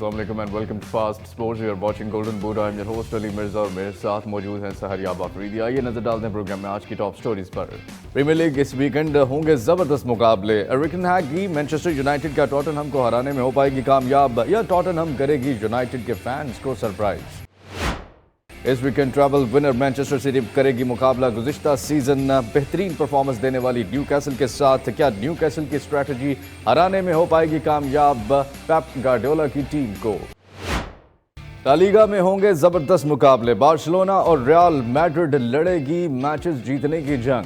अस्सलाम वालेकुम and welcome to fast sports. You are watching golden boot. I am your host Ali Mirza और मेरे साथ मौजूद हैं सहरियाब अफरीदी। आइए नजर डालते हैं प्रोग्राम में आज की टॉप स्टोरीज पर। प्रीमियर लीग इस वीकेंड होंगे जबरदस्त मुकाबले। एरिक टेन हैग की मैनचेस्टर यूनाइटेड का टॉटनहम को हराने में हो पाएगी कामयाब, या टॉटनहम करेगी यूनाइटेड के फैंस को सरप्राइज। इस weekend travel winner Manchester city करेगी मुकाबला गुज़िश्ता सीजन बेहतरीन परफॉर्मेंस देने वाली न्यूकैसल के साथ। क्या न्यूकैसल की स्ट्रैटेजी हराने में हो पाएगी कामयाब पेप गार्डियोला की टीम को। ला लीगा में होंगे जबरदस्त मुकाबले। बार्सिलोना और रियल मैड्रिड लड़ेगी मैचेस जीतने की जंग।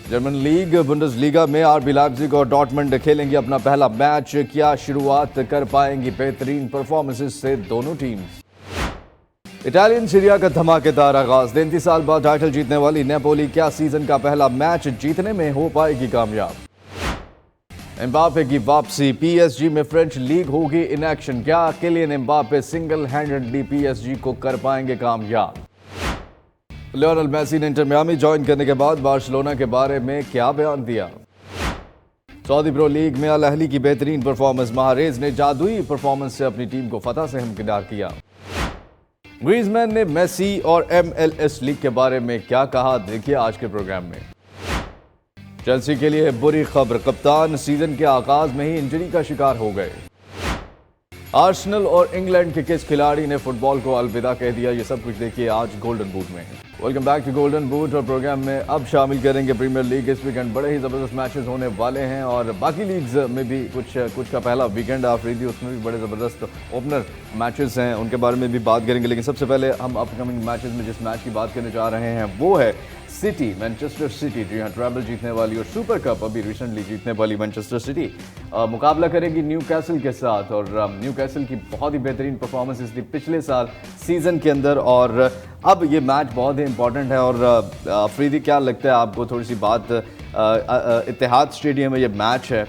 जर्मन लीग बुंडेसलीगा में आरबी लाइप्जिग और डॉर्टमुंड खेलेंगी अपना पहला मैच। क्या शुरुआत कर पाएंगी बेहतरीन परफॉर्मेंसेस से दोनों टीम्स। इटालियन सीरिया का धमाकेदार आगाज। 33 साल बाद टाइटल जीतने वाली नेपोली क्या सीजन का पहला मैच जीतने में हो पाएगी कामयाब। एम्बापे की वापसी। पीएसजी में फ्रेंच लीग होगी इन एक्शन। क्या Kylian Mbappe single handedly PSG को कर पाएंगे कामयाब। लियोनेल मेसी ने इंटर मियामी ज्वाइन करने के बाद बार्सिलोना के बारे में क्या बयान दिया। सऊदी प्रो लीग में अल अहली की बेहतरीन परफॉर्मेंस। महारेज ने जादुई परफॉर्मेंस से अपनी टीम को फतह से हमकिनार किया। ग्रीजमैन ने मेसी और MLS लीग के बारे में क्या कहा, देखिए आज के प्रोग्राम में। चेल्सी के लिए बुरी खबर। कप्तान सीजन के आगाज में ही इंजरी का शिकार हो गए। आर्सेनल और इंग्लैंड के किस खिलाड़ी ने फुटबॉल को अलविदा कह दिया, ये सब कुछ देखिए आज गोल्डन बूट में। Welcome back to golden boot. और प्रोग्राम में अब शामिल करेंगे प्रीमियर लीग। इस वीकेंड बड़े ही जबरदस्त मैचेस होने वाले हैं और बाकी लीग्स में भी कुछ का पहला वीकेंड आफरीदी, उसमें भी बड़े ज़बरदस्त ओपनर मैचेस हैं, उनके बारे में भी बात करेंगे। लेकिन सबसे पहले हम अपकमिंग मैचेस में जिस मैच की बात करने जा रहे हैं वो है सिटी मैनचेस्टर सिटी। जी हाँ, ट्रैवल जीतने वाली और सुपर कप अभी रिसेंटली जीतने वाली मैनचेस्टर सिटी मुकाबला करेगी न्यूकैसल के साथ। और न्यूकैसल की बहुत ही बेहतरीन परफॉर्मेंस थी पिछले साल सीजन के अंदर और अब ये मैच बहुत ही इंपॉर्टेंट है। और अफरीदी क्या लगता है आपको, थोड़ी सी बात इत्तेहाद स्टेडियम में ये मैच है,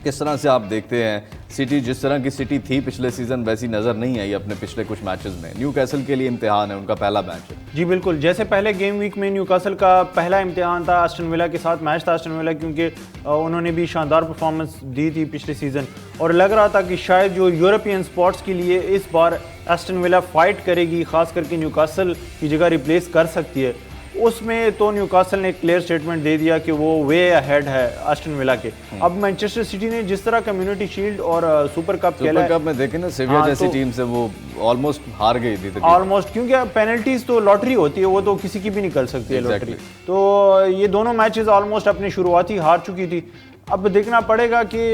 किस तरह से आप देखते हैं। सिटी जिस तरह की सिटी थी पिछले सीजन वैसी नज़र नहीं आई अपने पिछले कुछ मैचेस में। न्यूकैसल के लिए इम्तिहान है, उनका पहला मैच है। जी बिल्कुल, जैसे पहले गेम वीक में न्यूकासल का पहला इम्तिहान था एस्टन विला के साथ, मैच था एस्टन विला, क्योंकि उन्होंने भी शानदार परफॉर्मेंस दी थी पिछले सीज़न और लग रहा था कि शायद जो यूरोपियन स्पॉट्स के लिए इस बार एस्टन विला फाइट करेगी, खास करके न्यूकासल की जगह रिप्लेस कर सकती है। उसमें तो न्यूकासल ने क्लियर स्टेटमेंट दे दिया कि वो वे अहेड है एस्टन विला के। अब मैनचेस्टर सिटी ने जिस तरह कम्युनिटी शील्ड और सुपर कप खेला, सुपर कप में देखें ना सेविया जैसी टीम से वो ऑलमोस्ट हार गई थी ऑलमोस्ट, क्योंकि पेनल्टीज तो लॉटरी होती है, वो तो किसी की भी निकल सकती है लॉटरी। तो ये दोनों मैचेस ऑलमोस्ट अपनी शुरुआती हार चुकी थी। अब देखना पड़ेगा कि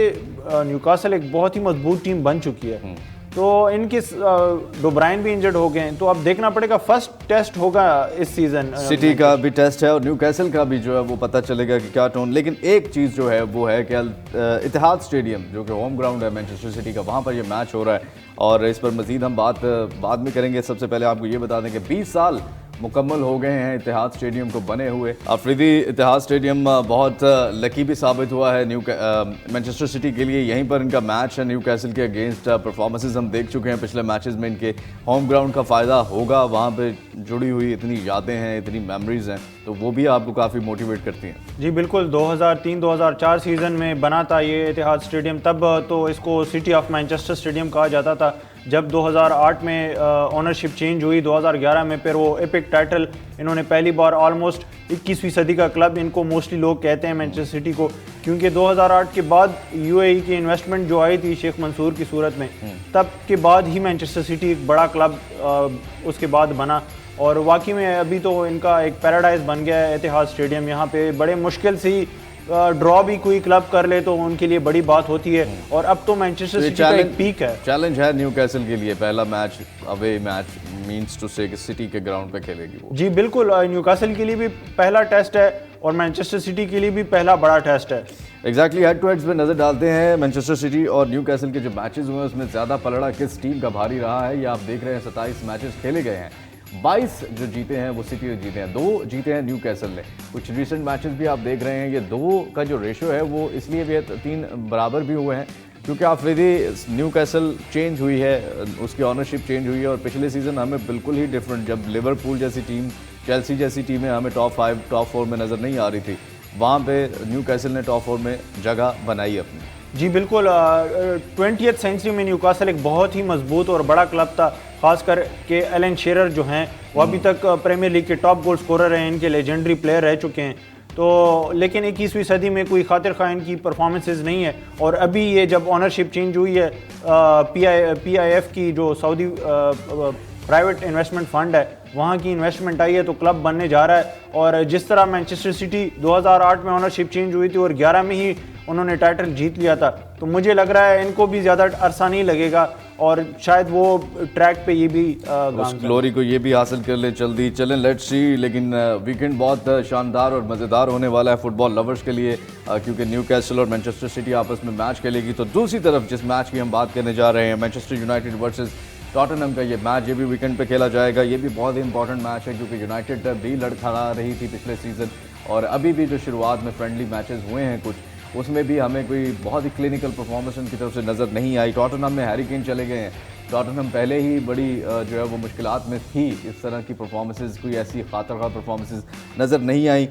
न्यूकासल एक बहुत ही मजबूत टीम बन चुकी है, तो इनके डोब्राइन भी इंजर्ड हो गए हैं, तो अब देखना पड़ेगा। फर्स्ट टेस्ट होगा इस सीजन, सिटी का भी टेस्ट है और न्यूकैसल का भी जो है वो पता चलेगा कि क्या टोन। लेकिन एक चीज़ जो है वो है कि इत्तेहाद स्टेडियम जो कि होम ग्राउंड है मैनचेस्टर सिटी का, वहाँ पर ये मैच हो रहा है और इस पर मज़ीद हम बात बाद में करेंगे। सबसे पहले आपको ये बता दें कि 20 साल मुकम्मल हो गए हैं इत्तेहाद स्टेडियम को बने हुए। अफरीदी, इत्तेहाद स्टेडियम बहुत लकी भी साबित हुआ है मैनचेस्टर सिटी के लिए। यहीं पर इनका मैच है न्यूकैसल के अगेंस्ट। परफॉर्मेंसेस हम देख चुके हैं पिछले मैचेस में, इनके होम ग्राउंड का फ़ायदा होगा। वहाँ पे जुड़ी हुई इतनी यादें हैं, इतनी मेमोरीज़ हैं, तो वो भी आपको काफ़ी मोटिवेट करती हैं। जी बिल्कुल, 2003-2004 सीज़न में बना था ये इत्तेहाद स्टेडियम। तब तो इसको सिटी ऑफ मैनचेस्टर स्टेडियम कहा जाता था। जब 2008 में ओनरशिप चेंज हुई, 2011 में फिर वो एपिक टाइटल इन्होंने पहली बार, ऑलमोस्ट 21वीं सदी का क्लब इनको मोस्टली लोग कहते हैं मैनचेस्टर सिटी को, क्योंकि 2008 के बाद UAE की इन्वेस्टमेंट जो आई थी शेख मंसूर की सूरत में, तब के बाद ही मैनचेस्टर सिटी एक बड़ा क्लब उसके बाद बना। और वाकई में अभी तो इनका एक पैराडाइज बन गया है इत्तेहाद स्टेडियम। यहाँ पे बड़े मुश्किल से ही ड्रॉ भी कोई क्लब कर ले तो उनके लिए बड़ी बात होती है। और अब तो मैनचेस्टर सिटी का एक पीक है, चैलेंज है न्यूकैसल के लिए। पहला match away match means to say कि सिटी के ग्राउंड पे खेलेगी वो। जी बिल्कुल, न्यूकासल के लिए भी पहला टेस्ट है और मैनचेस्टर सिटी के लिए भी पहला बड़ा टेस्ट है। एग्जैक्टली, हेड टू हेड्स पे नजर डालते हैं। मैनचेस्टर सिटी और न्यूकैसल के जो मैचेस हुए हैं उसमें ज़्यादा पलड़ा किस टीम का भारी रहा है, ये आप देख रहे हैं। 27 मैचेस खेले गए हैं, 22 जो जीते हैं वो सिटी ने जीते हैं, 2 जीते हैं न्यूकैसल ने। कुछ रिसेंट मैचेस भी आप देख रहे हैं, ये 2 का जो रेशो है वो इसलिए भी 3 बराबर भी हुए हैं क्योंकि आफरीदी न्यूकैसल चेंज हुई है, उसकी ऑनरशिप चेंज हुई है। और पिछले सीज़न हमें बिल्कुल ही डिफरेंट, जब लिवरपूल जैसी टीम, चेल्सी जैसी टीमें हमें टॉप 5 टॉप 4 में नज़र नहीं आ रही थी, वहाँ पे न्यूकैसल ने टॉप 4 में जगह बनाई अपनी। जी बिल्कुल, 20th सेंचुरी में न्यूकासल एक बहुत ही मजबूत और बड़ा क्लब था, खासकर के एलन शेरर जो हैं वो अभी तक प्रीमियर लीग के टॉप गोल स्कोरर हैं, इनके लेजेंडरी प्लेयर रह चुके हैं। तो लेकिन 21वीं सदी में कोई खातिर खा इनकी परफॉर्मेंसेस नहीं है, और अभी ये जब ऑनरशिप चेंज हुई है PIF की, जो सऊदी प्राइवेट इन्वेस्टमेंट फंड है, वहाँ की इन्वेस्टमेंट आई है, तो क्लब बनने जा रहा है। और जिस तरह मैनचेस्टर सिटी 2008 में ऑनरशिप चेंज हुई थी और 11 में ही उन्होंने टाइटल जीत लिया था, तो मुझे लग रहा है इनको भी ज़्यादा अरसा नहीं लगेगा और शायद वो ट्रैक पे ये भी उस ग्लोरी को ये भी हासिल कर ले जल्दी। चलें, लेट्स सी। लेकिन वीकेंड बहुत शानदार और मज़ेदार होने वाला है फुटबॉल लवर्स के लिए, क्योंकि न्यूकैसल और मैनचेस्टर सिटी आपस में मैच खेलेगी। तो दूसरी तरफ जिस मैच की हम बात करने जा रहे हैं, मैनचेस्टर यूनाइटेड वर्सेस टॉटनहम का ये मैच, ये भी वीकेंड पे खेला जाएगा। ये भी बहुत ही इंपॉर्टेंट मैच है, क्योंकि यूनाइटेड भी लड़खड़ा रही थी पिछले सीज़न, और अभी भी जो शुरुआत में फ्रेंडली मैचेस हुए हैं कुछ, उसमें भी हमें कोई बहुत ही क्लिनिकल परफॉर्मेंस उनकी तरफ से नज़र नहीं आई। टॉटनहम में हैरी केन चले गए हैं, टॉटनहम पहले ही बड़ी जो है वो मुश्किलात में थी, इस तरह की परफॉर्मेंसेस, कोई ऐसी खातरखा परफॉर्मेंसेस नज़र नहीं आई।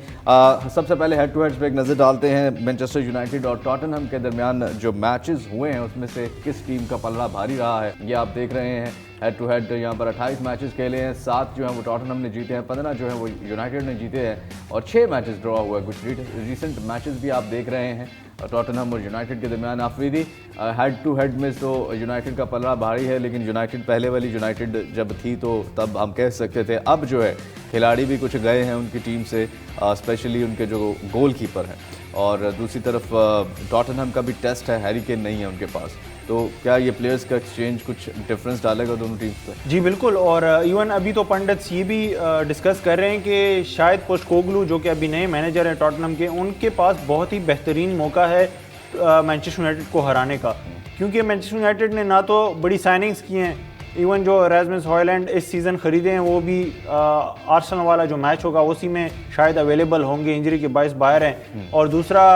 सबसे पहले हेड टू हेड्स पे एक नज़र डालते हैं। मैनचेस्टर यूनाइटेड और टॉटनहम के दरमियान जो मैचेस हुए हैं उसमें से किस टीम का पलड़ा भारी रहा है, ये आप देख रहे हैं। हेड टू हेड यहाँ पर 28 मैचेस खेले हैं, 7 जो हैं वो टॉटनहम ने जीते हैं, 15 जो है वो यूनाइटेड ने जीते हैं, और 6 मैचेस ड्रॉ हुआ है। कुछ रिसेंट मैचेस भी आप देख रहे हैं टॉटनहम और यूनाइटेड के दरमियान। आफरीदी, हेड टू हेड में तो यूनाइटेड का पलड़ा भारी है, लेकिन यूनाइटेड पहले वाली यूनाइटेड जब थी तो तब हम कह सकते थे। अब जो है खिलाड़ी भी कुछ गए हैं उनकी टीम से, स्पेशली उनके जो गोल कीपर हैं, और दूसरी तरफ टॉटनहम का भी टेस्ट है, हैरी केन नहीं है उनके पास। तो क्या ये प्लेयर्स का एक्सचेंज कुछ डिफरेंस डालेगा दोनों टीम्स पर? जी बिल्कुल, और इवन अभी तो पंडित्स ये भी डिस्कस कर रहे हैं कि शायद पोस्टकोग्लू, जो कि अभी नए मैनेजर हैं टॉटनहम के, उनके पास बहुत ही बेहतरीन मौका है मैनचेस्टर यूनाइटेड को हराने का, क्योंकि मैनचेस्टर यूनाइटेड ने ना तो बड़ी साइनिंग्स की हैं, इवन जो रासमस हॉयलैंड इस सीज़न ख़रीदे हैं वो भी आर्सेनल वाला जो मैच होगा उसी में शायद अवेलेबल होंगे, इंजरी के बायस बाहर हैं। और दूसरा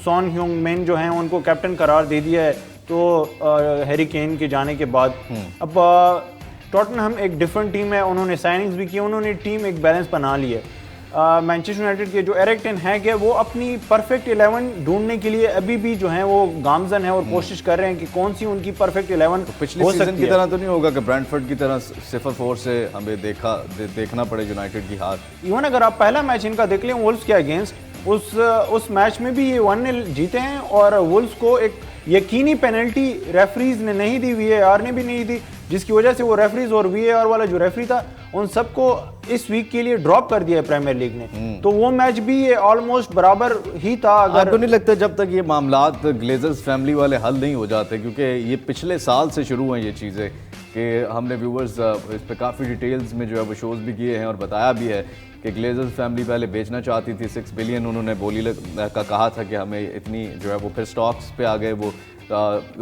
सॉन ह्यूंग-मिन जो हैं उनको कैप्टन करार दे दिया है, तो हैरी केन के जाने के बाद अब टॉटनहम एक डिफरेंट टीम है, उन्होंने साइनिंग्स भी की, उन्होंने टीम एक बैलेंस बना ली है। मैनचेस्टर यूनाइटेड के जो एरिक टेन हैग है वो अपनी परफेक्ट 11 ढूंढने के लिए अभी भी जो है वो गामजन है और कोशिश कर रहे हैं कि कौन सी उनकी परफेक्ट 11 तो पिछले सीजन की तरह तो नहीं होगा कि ब्रेंटफोर्ड की तरह 0-4 से हमें देखना पड़े यूनाइटेड की हार। इवन अगर आप पहला मैच इनका देख लें वुल्व्स के अगेंस्ट, उस मैच में भी ये 1-0 जीते हैं, और वुल्व्स को एक यकीनी पेनल्टी रेफरीज ने नहीं दी, VAR ने भी नहीं दी, जिसकी वजह से वो रेफरीज और VAR वाला जो रेफरी था उन सबको इस वीक के लिए ड्रॉप कर दिया है प्रीमियर लीग ने। तो वो मैच भी ये ऑलमोस्ट बराबर ही था। अगर आपको नहीं लगता जब तक ये मामलात ग्लेजर्स फैमिली वाले हल नहीं हो जाते, क्योंकि ये पिछले साल से शुरू हैं ये चीज़ें, कि हमने व्यूवर्स इस पर काफ़ी डिटेल्स में जो है वो शोज़ भी किए हैं और बताया भी है कि ग्लेजर्स फैमिली पहले बेचना चाहती थी, 6 बिलियन उन्होंने बोली का कहा था कि हमें इतनी जो है वो, फिर स्टॉक्स पे आ गए वो,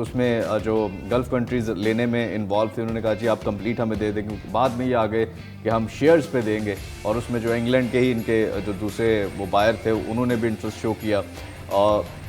उसमें जो गल्फ़ कंट्रीज़ लेने में इन्वॉल्व थे उन्होंने कहा जी आप कंप्लीट हमें दे देंगे, बाद में ये आ गए कि हम शेयर्स पे देंगे, और उसमें जो इंग्लैंड के ही इनके जो दूसरे वो बायर थे उन्होंने भी इंटरेस्ट शो किया।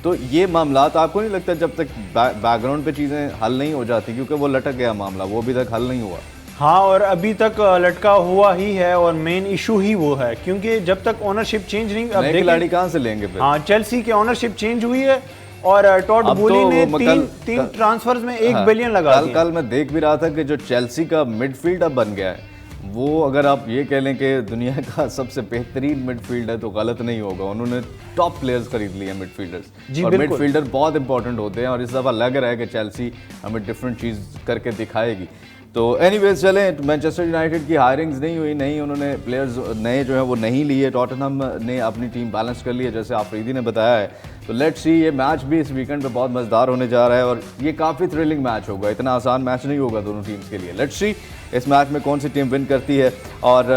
तो ये मामलात आपको नहीं लगता जब तक बैकग्राउंड पे चीज़ें हल नहीं हो जाती, क्योंकि वो लटक गया मामला, वो अभी तक हल नहीं हुआ। हाँ, और अभी तक लटका हुआ ही है, और मेन इशू ही वो है, क्योंकि जब तक ओनरशिप चेंज नहीं, अब खिलाड़ी कहाँ से लेंगे फिर? हाँ, चेल्सी की ओनरशिप चेंज हुई है और टॉड बूली ने तीन ट्रांसफर्स में 1 बिलियन लगा दिया। कल मैं देख भी रहा था कि जो चेल्सी का मिडफील्ड अब बन गया है, वो अगर आप ये कह लें कि दुनिया का सबसे बेहतरीन मिडफील्ड है तो गलत नहीं होगा। उन्होंने टॉप प्लेयर्स खरीद लिए हैं मिडफील्डर्स, और मिडफील्डर बहुत इंपॉर्टेंट होते हैं, और इस दफ़ा लग रहा है कि चेल्सी हमें डिफरेंट चीज़ करके दिखाएगी। तो एनीवेज चलें, मैनचेस्टर यूनाइटेड की हायरिंग्स नहीं हुई, नहीं उन्होंने प्लेयर्स नए जो है वो नहीं लिए, टॉटनहम ने अपनी टीम बैलेंस कर ली है जैसे आफरीदी ने बताया है। तो लेट्स सी, ये मैच भी इस वीकेंड पे बहुत मज़ेदार होने जा रहा है, और ये काफ़ी थ्रिलिंग मैच होगा, इतना आसान मैच नहीं होगा दोनों टीम्स के लिए। लेट्स सी इस मैच में कौन सी टीम विन करती है। और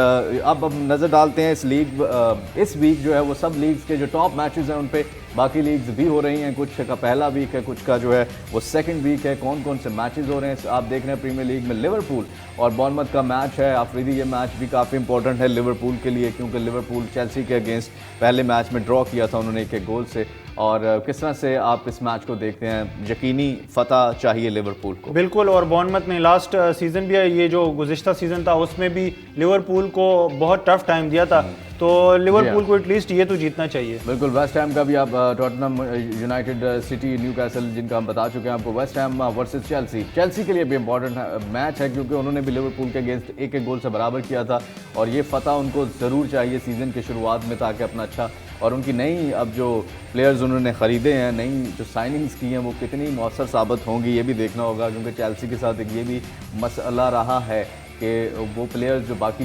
अब नज़र डालते हैं इस वीक जो है वो सब लीग्स के जो टॉप मैचेस हैं उन पे, बाकी लीग्स भी हो रही हैं, कुछ का पहला वीक है, कुछ का जो है वो सेकंड वीक है, कौन कौन से मैचेस हो रहे हैं। आप देख रहे हैं प्रीमियर लीग में लिवरपूल और बॉर्नमथ का मैच है। आफरीदी, ये मैच भी काफ़ी इंपॉर्टेंट है लिवरपूल के लिए, क्योंकि लिवरपूल चेल्सी के अगेंस्ट पहले मैच में ड्रॉ किया था उन्होंने 1-1 गोल से, और किस तरह से आप इस मैच को देखते हैं? यकीनी फतह चाहिए लिवरपूल को। बिल्कुल, और बॉर्नमथ ने लास्ट सीज़न भी है, ये जो गुज़िश्ता सीज़न था उसमें भी लिवरपूल को बहुत टफ टाइम दिया था, तो लिवरपूल को एटलीस्ट ये तो जीतना चाहिए। बिल्कुल, वेस्ट हैम का भी आप टॉटनहम यूनाइटेड, सिटी, न्यूकैसल जिनका हम बता चुके हैं आपको। वेस्ट हैम वर्सेस चेल्सी के लिए भी इंपॉर्टेंट मैच है क्योंकि उन्होंने भी लिवरपूल के अगेंस्ट एक गोल से बराबर किया था और ये फतह उनको ज़रूर चाहिए सीज़न की शुरुआत में, ताकि अपना अच्छा और उनकी नई अब जो प्लेयर्स उन्होंने ख़रीदे हैं, नई जो साइनिंग्स की हैं वो कितनी मौसर साबित होंगी ये भी देखना होगा, क्योंकि चेल्सी के साथ एक ये भी मसला रहा है कि वो प्लेयर्स जो बाकी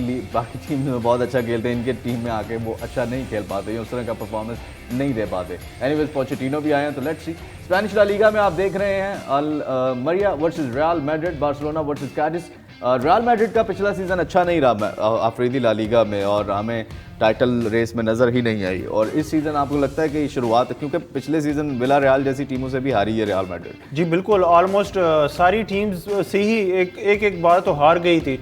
टीम में बहुत अच्छा खेलते हैं, इनके टीम में आके वो अच्छा नहीं खेल पाते, उस तरह का परफॉर्मेंस नहीं दे पाते। एनीवेज पोचेटिनो भी आए हैं, तो let's see. Spanish La Liga में आप देख रहे हैं Almeria versus Real Madrid, Barcelona versus Cadiz. Real Madrid का पिछला सीज़न अच्छा नहीं रहा अफ्रीदी ला लीगा में और हमें टाइटल रेस में नज़र ही नहीं आई, और इस सीज़न आपको लगता है कि शुरुआत, क्योंकि पिछले सीज़न विला रियल जैसी टीमों से भी हारी है रियल मैड्रिड। जी बिल्कुल, ऑलमोस्ट सारी टीम्स से ही एक बार तो हार गई थी।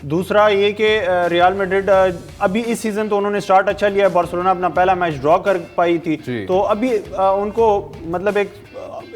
दूसरा ये कि रियल मैड्रिड अभी इस सीज़न तो उन्होंने स्टार्ट अच्छा लिया है, बार्सिलोना अपना पहला मैच ड्रॉ कर पाई थी, तो अभी उनको मतलब एक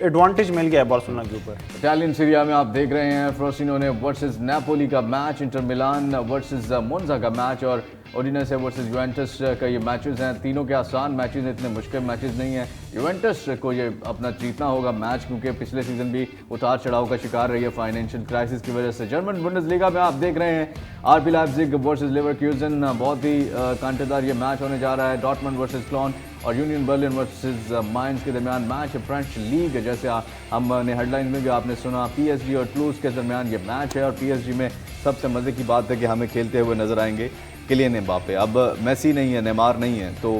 एडवांटेज मिल गया है बार्सिलोना के ऊपर। इटालियन सीरिया में आप देख रहे हैं फ्रोसिनोने वर्सेस नेपोली का मैच, इंटर मिलान वर्सेस मोन्जा का मैच और ओडिनेसे वर्सेस यूवेंटस का ये मैचेस हैं। तीनों के आसान मैचेस हैं, इतने मुश्किल मैचेस नहीं हैं। यूवेंटस को ये अपना जीतना होगा मैच, क्योंकि पिछले सीज़न भी उतार चढ़ाव का शिकार रही है फाइनेंशियल क्राइसिस की वजह से। जर्मन बुंडेसलीगा में आप देख रहे हैं आरबी लाइप्जिग वर्सेस लेवरक्यूजन, बहुत ही कांटेदार ये मैच होने जा रहा है। डॉर्टमुंड वर्सेस क्लोन और यूनियन बर्लिन वर्सेस माइंस के दरमियान मैच है। फ्रेंच लीग जैसे हमने हेडलाइन में भी आपने सुना, पीएसजी और टूल्स के दरमियान ये मैच है और पीएसजी में सबसे मज़े की बात है कि हमें खेलते हुए नजर आएंगे किलियन एम्बापे। अब मेसी नहीं है, नेमार नहीं है, तो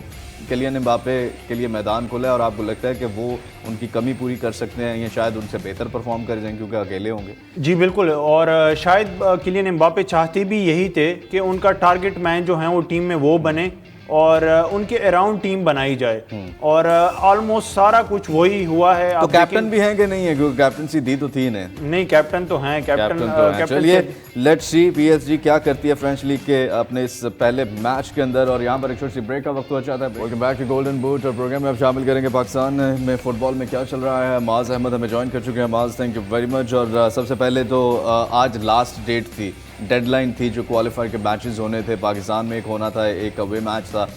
किलियन एम्बापे के लिए मैदान खुला है और आपको लगता है कि वो उनकी कमी पूरी कर सकते हैं या शायद उनसे बेहतर परफॉर्म कर जाएं क्योंकि अकेले होंगे? जी बिल्कुल, और शायद किलियन एम्बापे चाहते भी यही थे कि उनका टारगेट मैन जो है वो टीम में वो बने और उनके अराउंड टीम बनाई जाए, और ऑलमोस्ट सारा कुछ वही हुआ है। तो कैप्टन भी हैं कि नहीं है, क्योंकि कैप्टनसी दी तो थी इन्हें? नहीं, कैप्टन तो हैं, कैप्टन। चलिए लेट्स सी पीएसजी क्या करती है फ्रेंच लीग के अपने इस पहले मैच के अंदर, और यहाँ पर एक छोटी सी ब्रेक का वक्त हो जाता है। Welcome back to golden boot, और प्रोग्राम में आप शामिल करेंगे पाकिस्तान में फुटबॉल में क्या चल रहा है। माज अहमद हमें ज्वाइन कर चुके हैं। माज, थैंक यू वेरी मच। और सबसे पहले तो आज लास्ट डेट थी, डेडलाइन थी जो क्वालिफायर के मैचेस होने थे। पाकिस्तान में एक होना था, एक अवे मैच था।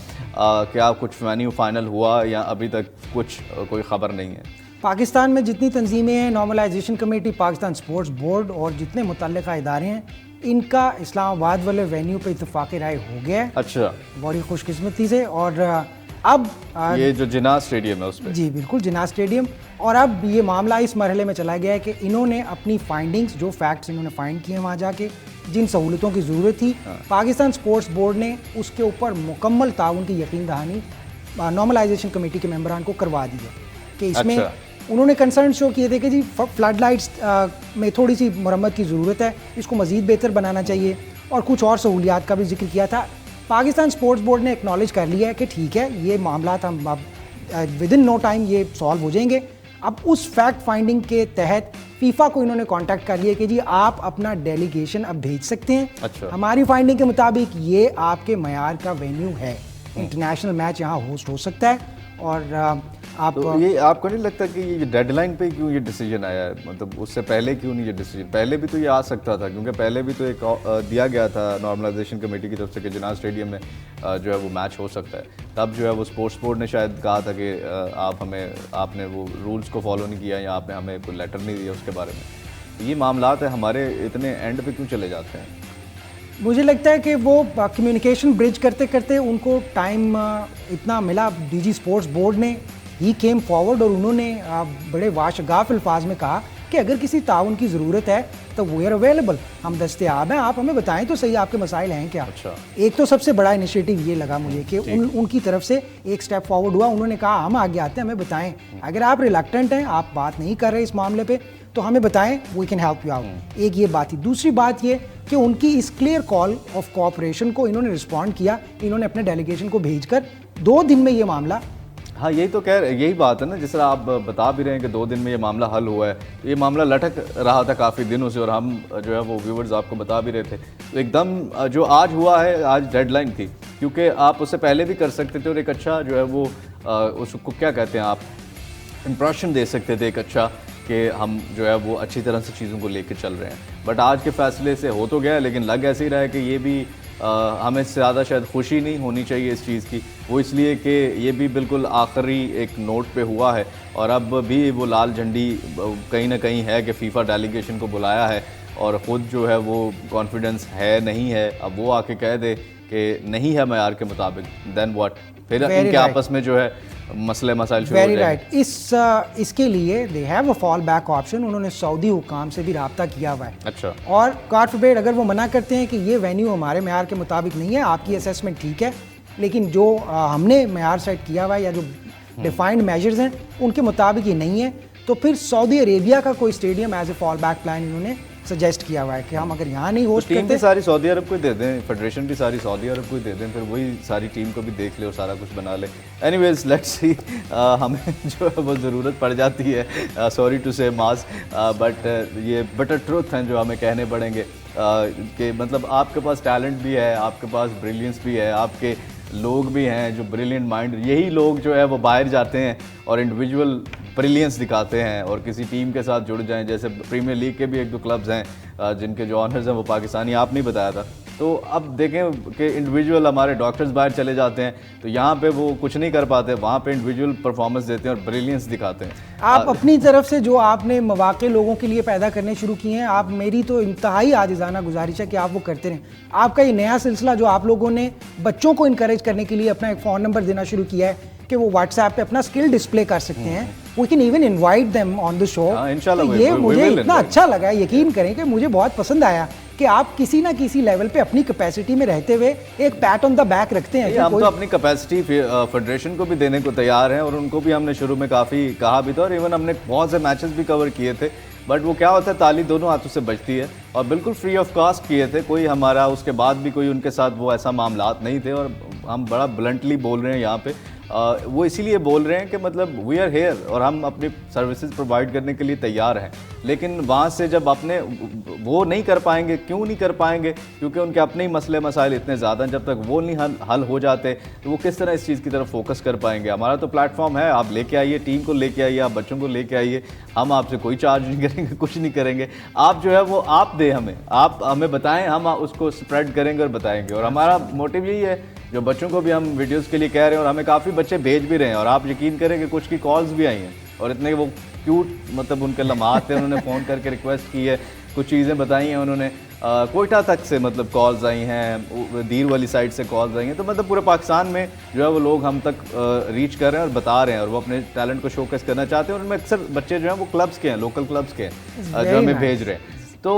क्या कुछ वेन्यू फाइनल हुआ या अभी तक कोई खबर नहीं है? पाकिस्तान में जितनी तंजीमें हैं, normalisation committee, Pakistan sports board और जितने मुतल्लिका इदारे हैं, इनका इस्लामाबाद वाले वेन्यू पे इत्तेफाक राय हो गया है। अच्छा, बड़ी खुशकिस्मती से। और अब ये जो जिन्ना स्टेडियम है उस पर? जी बिल्कुल, जिन्ना स्टेडियम। और अब ये मामला इस मरहले में चला गया है कि इन्होंने अपनी फाइंडिंग्स, जो फैक्ट्स इन्होंने फाइंड किए हैं वहाँ जाके, जिन सहूलतों की ज़रूरत थी, पाकिस्तान स्पोर्ट्स बोर्ड ने उसके ऊपर मुकम्मल ताउन की यकीन दहानी नॉर्मलाइजेशन कमेटी के मेंबरान को करवा दी है कि इसमें उन्होंने कंसर्न शो किए थे कि जी फ्लड लाइट्स में थोड़ी सी मरम्मत की ज़रूरत है, इसको मज़ीद बेहतर बनाना चाहिए, और कुछ और सहूलियात का भी जिक्र किया था। पाकिस्तान स्पोर्ट्स बोर्ड ने एक्नॉलेज कर लिया है कि ठीक है, ये मामला हम विद इन नो टाइम ये सॉल्व हो जाएंगे। अब उस फैक्ट फाइंडिंग के तहत फीफा को इन्होंने कांटेक्ट कर लिया कि जी आप अपना डेलीगेशन अब भेज सकते हैं। अच्छा। हमारी फाइंडिंग के मुताबिक ये आपके मयार का वेन्यू है, इंटरनेशनल मैच यहाँ होस्ट हो सकता है। और तो ये आपको नहीं लगता कि ये डेडलाइन पे क्यों ये डिसीजन आया है? मतलब उससे पहले क्यों नहीं ये डिसीजन? पहले भी तो ये आ सकता था, क्योंकि पहले भी तो एक दिया गया था नॉर्मलाइजेशन कमेटी की तरफ से कि जिन्ना स्टेडियम में जो है वो मैच हो सकता है। तब जो है वो स्पोर्ट्स बोर्ड ने शायद कहा था कि आपने वो रूल्स को फॉलो नहीं किया या आपने हमें कोई लेटर नहीं दिया उसके बारे में। ये मामलात है हमारे इतने एंड पे क्यों चले जाते हैं? मुझे लगता है कि वो कम्युनिकेशन ब्रिज करते करते उनको टाइम इतना मिला। डीजी स्पोर्ट्स बोर्ड ने ही केम फॉरवर्ड और उन्होंने बड़े वाशगाफ अल्फाज में कहा कि अगर किसी ताउन की ज़रूरत है तो वी आर अवेलेबल, हम दस्तयाब हैं, आप हमें बताएं तो सही आपके मसाइल हैं क्या। अच्छा। एक तो सबसे बड़ा इनिशिएटिव ये लगा मुझे कि उनकी तरफ से एक स्टेप फॉरवर्ड हुआ। उन्होंने कहा हम आगे आते हैं, हमें बताएं, अगर आप रिलक्टेंट हैं, आप बात नहीं कर रहे इस मामले पे, तो हमें बताएं, we can help you out. एक ये बात थी। दूसरी बात ये कि उनकी इस क्लियर कॉल ऑफ कोऑपरेशन को इन्होंने रिस्पॉन्ड किया। इन्होंने अपने डेलीगेशन को भेजकर 2 दिन में ये मामला, हाँ यही तो यही बात है ना, जिस तरह आप बता भी रहे हैं कि 2 दिन में ये मामला हल हुआ है। ये मामला लटक रहा था काफ़ी दिनों से और हम जो है वो व्यूवर्स आपको बता भी रहे थे। तो एकदम जो आज हुआ है, आज डेडलाइन थी, क्योंकि आप उससे पहले भी कर सकते थे और एक अच्छा जो है वो उसको क्या कहते हैं आप, इम्प्रेशन दे सकते थे एक अच्छा, कि हम जो है वो अच्छी तरह से चीज़ों को लेके चल रहे हैं। बट आज के फैसले से हो तो गया, लेकिन लग ऐसे ही रहा है कि ये भी हमें ज़्यादा शायद खुशी नहीं होनी चाहिए इस चीज़ की, वो इसलिए कि ये भी बिल्कुल आखिरी एक नोट पे हुआ है और अब भी वो लाल झंडी कहीं ना कहीं है कि फ़ीफ़ा डेलीगेशन को बुलाया है और ख़ुद जो है वो कॉन्फिडेंस है नहीं है। अब वो आके कह दे कि नहीं है मयार के मुताबिक, देन व्हाट, फिर इनके आपस में जो है मसले मसाइल शुरू हो वेरी जाएंगे। राइट। इसके लिए they have a fall back option, उन्होंने सऊदी हुकाम से भी रब्ता किया हुआ है। अच्छा। और गॉड फॉरबिड अगर वो मना करते हैं कि ये वेन्यू हमारे मेयार के मुताबिक नहीं है, आपकी असेसमेंट ठीक है, लेकिन जो हमने मेयार सेट किया हुआ है या जो डिफाइंड मेजर्स हैं उनके मुताबिक ये नहीं है, तो फिर सऊदी अरेबिया का कोई stadium as a fall back plan इन्होंने सजेस्ट किया हुआ है कि हम अगर यहाँ नहीं होस्ट टीम करते भी सारी सऊदी अरब को ही दे दें, फेडरेशन भी सारी सऊदी अरब को ही दे दें, फिर वही सारी टीम को भी देख ले और सारा कुछ बना ले। एनीवेज लेट्स सी, हमें जो है वो ज़रूरत पड़ जाती है, सॉरी टू से मास, बट ये बटर ट्रुथ हैं जो हमें कहने पड़ेंगे कि मतलब आपके पास टैलेंट भी है, आपके पास ब्रिलियंस भी है, आपके लोग भी हैं जो ब्रिलियंट माइंड, यही लोग जो है वो बाहर जाते हैं और इंडिविजुअल ब्रिलियंस दिखाते हैं और किसी टीम के साथ जुड़ जाएं। जैसे प्रीमियर लीग के भी एक दो क्लब्स हैं जिनके जो ऑनर्स हैं वो पाकिस्तानी, आपने बताया था। तो अब देखें कि इंडिविजुअल हमारे डॉक्टर्स बाहर चले जाते हैं तो यहाँ पे वो कुछ नहीं कर पाते, वहाँ पे इंडिविजुअल परफॉर्मेंस देते हैं और ब्रिलियंस दिखाते हैं। आप अपनी तरफ से जो आपने मौके लोगों के लिए पैदा करने शुरू किए हैं, आप, मेरी तो इंतहाई आजिज़ाना गुजारिश है कि आप वो करते रहें। आपका ये नया सिलसिला जो आप लोगों ने बच्चों को इनकरेज करने के लिए अपना एक फ़ोन नंबर देना शुरू किया है कि वो व्हाट्सएप पे अपना स्किल डिस्प्ले कर सकते हैं, we can even invite them on the show. इंशाल्लाह ये मुझे इतना अच्छा लगा, यकीन करें कि मुझे बहुत पसंद आया कि आप किसी ना किसी लेवल पे अपनी कैपेसिटी में रहते हुए एक पैट ऑन द बैक रखते हैं। हम तो अपनी कैपेसिटी फेडरेशन को भी देने को तैयार हैं और उनको भी हमने शुरू में काफ़ी कहा भी था और इवन हमने बहुत से मैचेस भी कवर किए थे, बट वो क्या होता है, ताली दोनों हाथों से बजती है और बिल्कुल फ्री ऑफ कॉस्ट किए थे, कोई हमारा उसके बाद भी कोई उनके साथ वो ऐसा मामलात नहीं थे। और हम बड़ा ब्लंटली बोल रहे हैं यहाँ पे, वो इसीलिए बोल रहे हैं कि मतलब वी आर हेयर और हम अपनी सर्विसेज प्रोवाइड करने के लिए तैयार हैं, लेकिन वहाँ से जब अपने वो नहीं कर पाएंगे, क्यों नहीं कर पाएंगे, क्योंकि उनके अपने ही मसले मसाइल इतने ज़्यादा हैं, जब तक वो नहीं हल हो जाते तो वो किस तरह इस चीज़ की तरफ फोकस कर पाएंगे। हमारा तो प्लेटफॉर्म है, आप लेके आइए, टीम को लेके आइए, आप बच्चों को लेके आइए, हम आपसे कोई चार्ज नहीं करेंगे, कुछ नहीं करेंगे, आप जो है वो आप दें हमें, आप हमें बताएं, हम उसको स्प्रेड करेंगे और बताएंगे। और हमारा मोटिव यही है, जो बच्चों को भी हम वीडियोस के लिए कह रहे हैं और हमें काफ़ी बच्चे भेज भी रहे हैं और आप यकीन करें कि कुछ की कॉल्स भी आई हैं और इतने वो क्यूट मतलब उनके लम्हात थे, उन्होंने फ़ोन करके रिक्वेस्ट की है, कुछ चीज़ें बताई हैं उन्होंने, कोयटा तक से मतलब कॉल्स आई हैं, दीर वाली साइड से कॉल्स आई हैं, तो मतलब पूरे पाकिस्तान में जो है वो लोग हम तक रीच कर रहे हैं और बता रहे हैं और वो अपने टैलेंट को शोकेस करना चाहते हैं और उनमें अक्सर बच्चे जो हैं वो क्लब्स के हैं, लोकल क्लब्स के हैं जो हमें भेज रहे हैं। तो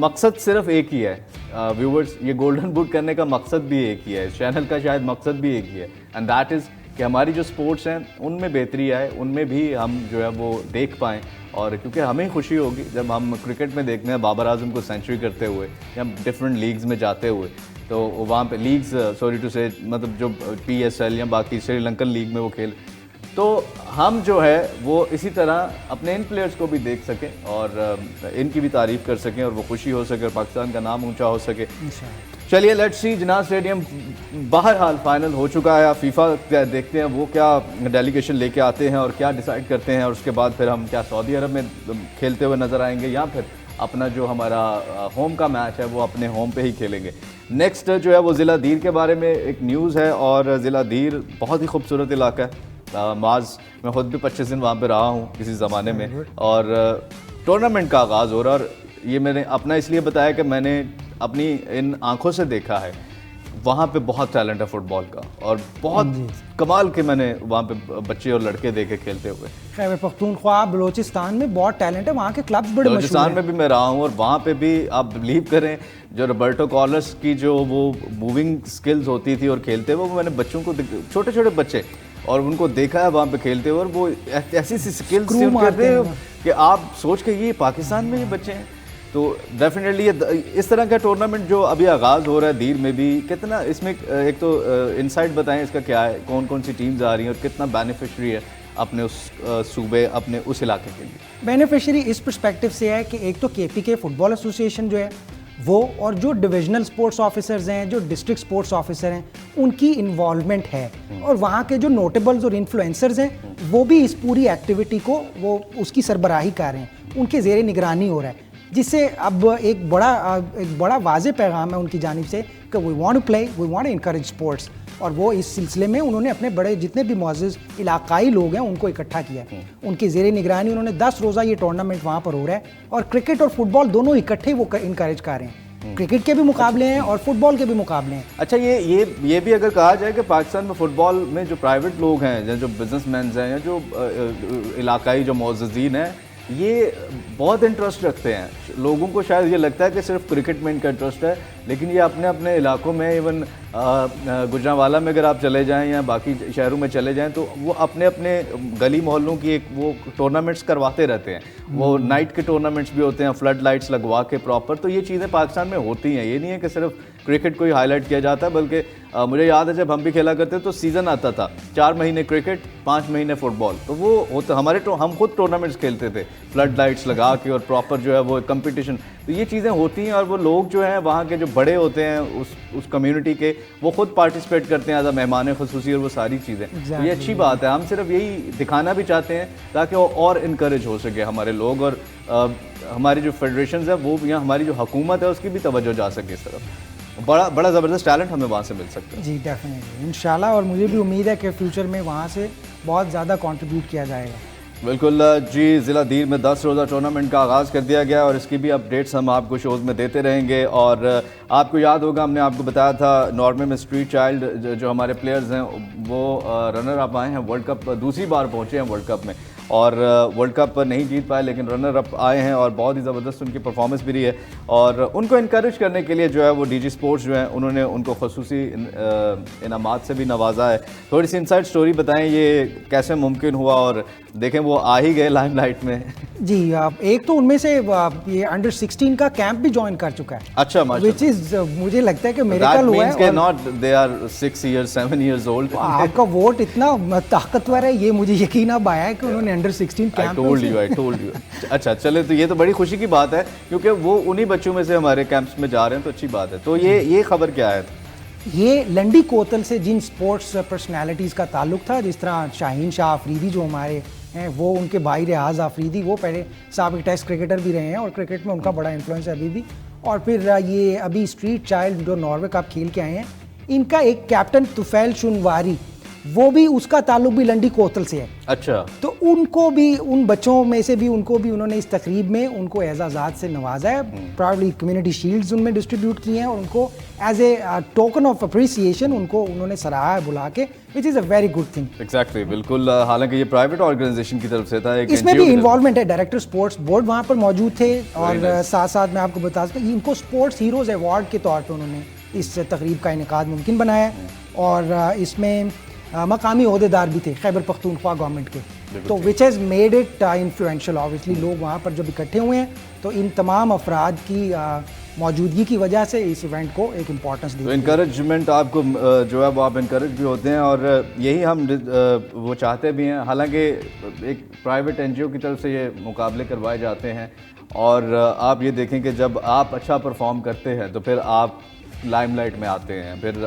मकसद सिर्फ एक ही है व्यूवर्स, ये गोल्डन बूट करने का मकसद भी एक ही है, इस चैनल का शायद मकसद भी एक ही है, एंड दैट इज़ कि हमारी जो स्पोर्ट्स हैं उनमें बेहतरी आए, उनमें भी हम जो है वो देख पाएँ। और क्योंकि हमें खुशी होगी जब हम क्रिकेट में देखते हैं बाबर आजम को सेंचुरी करते हुए या डिफरेंट लीग्स में जाते हुए, तो वहाँ पे लीग्स सॉरी टू से मतलब जो PSL या बाकी श्रीलंकन लीग में वो खेल, तो हम जो है वो इसी तरह अपने इन प्लेयर्स को भी देख सकें और इनकी भी तारीफ़ कर सकें और वो खुशी हो सके और पाकिस्तान का नाम ऊंचा हो सके। चलिए लेट्स सी, जिन्ना स्टेडियम बहरहाल फाइनल हो चुका है, फीफा देखते हैं वो क्या डेलीगेशन लेके आते हैं और क्या डिसाइड करते हैं और उसके बाद फिर हम क्या सऊदी अरब में खेलते हुए नज़र आएंगे या फिर अपना जो हमारा होम का मैच है वो अपने होम पे ही खेलेंगे। नेक्स्ट जो है वो ज़िला दीर के बारे में एक न्यूज़ है और ज़िला दीर बहुत ही खूबसूरत इलाका है। माज मैं ख़ुद भी 25 दिन वहाँ पे रहा हूँ किसी ज़माने में और टूर्नामेंट का आगाज़ हो रहा है और ये मैंने अपना इसलिए बताया कि मैंने अपनी इन आंखों से देखा है, वहाँ पे बहुत टैलेंट है फुटबॉल का और बहुत कमाल के मैंने वहाँ पे बच्चे और लड़के देखे खेलते हुए। खैबर पख्तूनख्वा बलोचिस्तान में बहुत टैलेंट है, वहाँ के क्लब्स बड़े मशहूर हैं। बलोचिस्तान में भी मैं रहा हूँ और वहाँ पे भी आप बिलीव करें जो रॉबर्टो कार्लोस की जो वो मूविंग स्किल्स होती थी और खेलते हुए, वो मैंने बच्चों को छोटे छोटे बच्चे और उनको देखा है वहाँ पे खेलते हुए और वो ऐसी सी स्किल्स कि आप सोच के ये पाकिस्तान में ये बच्चे हैं। तो डेफिनेटली ये इस तरह का टूर्नामेंट जो अभी आगाज़ हो रहा है दीर में भी, कितना इसमें एक तो इनसाइट बताएं इसका क्या है, कौन कौन सी टीम्स आ रही हैं और कितना बेनिफिशरी है अपने उस सूबे अपने उस इलाके के लिए। बेनिफिशरी इस पर्सपेक्टिव से है कि एक तो KPK फुटबॉल एसोसिएशन जो है वो, और जो डिविजनल स्पोर्ट्स ऑफिसर्स हैं, जो डिस्ट्रिक्ट स्पोर्ट्स ऑफिसर हैं, उनकी इन्वॉल्वमेंट है और वहाँ के जो नोटेबल्स और इन्फ्लुएंसर्स हैं वो भी इस पूरी एक्टिविटी को वो उसकी सरबराही कर रहे हैं, उनके ज़ेरे निगरानी हो रहा है, जिससे अब एक बड़ा वाज़े पैगाम है उनकी जानिब से कि we want to play, we want to encourage sports. और वो इस सिलसिले में उन्होंने अपने बड़े जितने भी मुअज़्ज़िज़ इलाकाई लोग हैं उनको इकट्ठा किया है, उनकी ज़ेरे निगरानी उन्होंने 10 रोज़ा ये टूर्नामेंट वहाँ पर हो रहा है और क्रिकेट और फुटबॉल दोनों इकट्ठे वो इनकरेज कर रहे हैं। क्रिकेट के भी मुकाबले हैं और फुटबॉल के भी मुकाबले हैं। अच्छा, ये भी अगर कहा जाए कि पाकिस्तान में फुटबॉल में जो प्राइवेट लोग हैं, जो बिजनेसमैन हैं या जो इलाकाई जो मुअज़्ज़िज़ीन हैं, ये बहुत इंटरेस्ट रखते हैं। लोगों को शायद ये लगता है कि सिर्फ क्रिकेट में इनका इंटरेस्ट है, लेकिन ये अपने अपने इलाकों में, इवन गुजरांवाला में अगर आप चले जाएं या बाकी शहरों में चले जाएं, तो वो अपने अपने गली मोहल्लों की एक वो टूर्नामेंट्स करवाते रहते हैं। वो नाइट के टूर्नामेंट्स भी होते हैं, फ्लड लाइट्स लगवा के प्रॉपर। तो ये चीज़ें पाकिस्तान में होती हैं, ये नहीं है कि सिर्फ क्रिकेट को ही हाईलाइट किया जाता है, बल्कि मुझे याद है जब हम भी खेला करते तो सीज़न आता था, 4 महीने क्रिकेट, 5 महीने फुटबॉल। तो वो होता हम खुद टूर्नामेंट्स खेलते थे फ्लड लाइट्स लगा के और प्रॉपर जो है वो कंपटीशन। तो ये चीज़ें होती हैं और वो लोग जो हैं वहाँ के जो बड़े होते हैं उस कम्युनिटी के, वो खुद पार्टिसिपेट करते हैं एज अ मेहमान खुसूसी और वो सारी चीज़ें। तो ये अच्छी बात है। हम सिर्फ यही दिखाना भी चाहते हैं ताकि वो और इनकरेज हो सके हमारे लोग, और हमारी जो फेडरेशन है वो या हमारी जो हुकूमत है उसकी भी तवज्जो जा सके इस तरफ। बड़ा ज़बरदस्त टैलेंट हमें वहाँ से मिल सकता है। जी डेफिनेटली, इंशाल्लाह। और मुझे भी उम्मीद है कि फ्यूचर में वहाँ से बहुत ज़्यादा कंट्रीब्यूट किया जाएगा। बिल्कुल जी, ज़िला दीर में 10 रोज़ा टूर्नामेंट का आगाज़ कर दिया गया और इसकी भी अपडेट्स हम आपको शोज़ में देते रहेंगे। और आपको याद होगा हमने आपको बताया था नॉर्वे में स्ट्रीट चाइल्ड जो हमारे प्लेयर्स हैं वो रनर अप आए हैं वर्ल्ड कप, दूसरी बार पहुँचे हैं वर्ल्ड कप में और वर्ल्ड कप नहीं जीत पाए लेकिन रनर अप आए हैं और बहुत ही ज़बरदस्त उनकी परफॉर्मेंस भी रही है। और उनको इनकरेज करने के लिए जो है वो डीजी स्पोर्ट्स जो है उन्होंने उनको खसूसी इनामात से भी नवाजा है। थोड़ी सी इनसाइड स्टोरी बताएं, ये कैसे मुमकिन हुआ? और देखें वो आ ही गए लाइमलाइट में। जी, एक तो उनमें से ये अंडर 16 का कैंप भी ज्वाइन कर चुका है, अच्छा, विच इज मुझे लगता है कि मिरेकल हुआ है। और not they are 6 years 7 years old। आपका वोट इतना ताकतवर है, ये मुझे यकीन अब आया है कि उन्होंने under 16 camp. I told you। अच्छा, चले, तो ये तो बड़ी खुशी की बात है क्योंकि वो उन्हीं बच्चों में से हमारे कैंप्स में जा रहे हैं, तो अच्छी बात है। तो ये खबर क्या है? ये लंडी कोतल से जिन स्पोर्ट्स पर्सनालिटीज़ का ताल्लुक था, जिस तरह शाहीन शाह अफरीदी जो हमारे हैं, वो उनके भाई रियाज अफरीदी, वो पहले साबिक टेस्ट क्रिकेटर भी रहे हैं और क्रिकेट में उनका बड़ा इन्फ्लुएंस है अभी भी। और फिर ये अभी स्ट्रीट चाइल्ड जो नॉर्वे कप खेल के आए हैं, इनका एक कैप्टन तुफैल शुनवारी, वो भी उसका ताल्लुक भी लंडी कोतल से है। अच्छा, तो उनको भी, उन बच्चों में से भी उनको भी उन्होंने इस तकरीब में उनको एजाज़ात से नवाजा है। प्राउडली कम्युनिटी शील्ड्स उनमें डिस्ट्रीब्यूट किए हैं और उनको as a token of appreciation उनको उन्होंने सराहा है बुला के, which is a very good thing. Exactly, बिल्कुल। हालांकि ये प्राइवेट ऑर्गेनाइजेशन की तरफ से था, इसमें भी इन्वॉल्वमेंट है। डायरेक्टर स्पोर्ट्स बोर्ड वहाँ पर मौजूद थे और साथ साथ मैं आपको बता सकता हूँ इनको स्पोर्ट्स हीरोज़ अवार्ड के तौर पर उन्होंने इस तकरीब का इनेकाद मुमकिन बनाया है। और इसमें मकामी ओहदेदार भी थे खैबर पख्तूनख्वा गवर्नमेंट के, तो which has made it influential. Obviously लोग वहाँ पर जब इकट्ठे हुए हैं तो इन तमाम अफराद की मौजूदगी की वजह से इस इवेंट को एक इम्पोर्टेंस दी। तो इनकरेजमेंट आपको जो है वो आप इनकरेज भी होते हैं और यही हम वो चाहते भी हैं। हालांकि एक प्राइवेट एनजीओ की तरफ से ये मुकाबले करवाए जाते हैं और आप ये देखें कि जब आप अच्छा परफॉर्म करते हैं तो फिर आप लाइमलाइट में आते हैं, फिर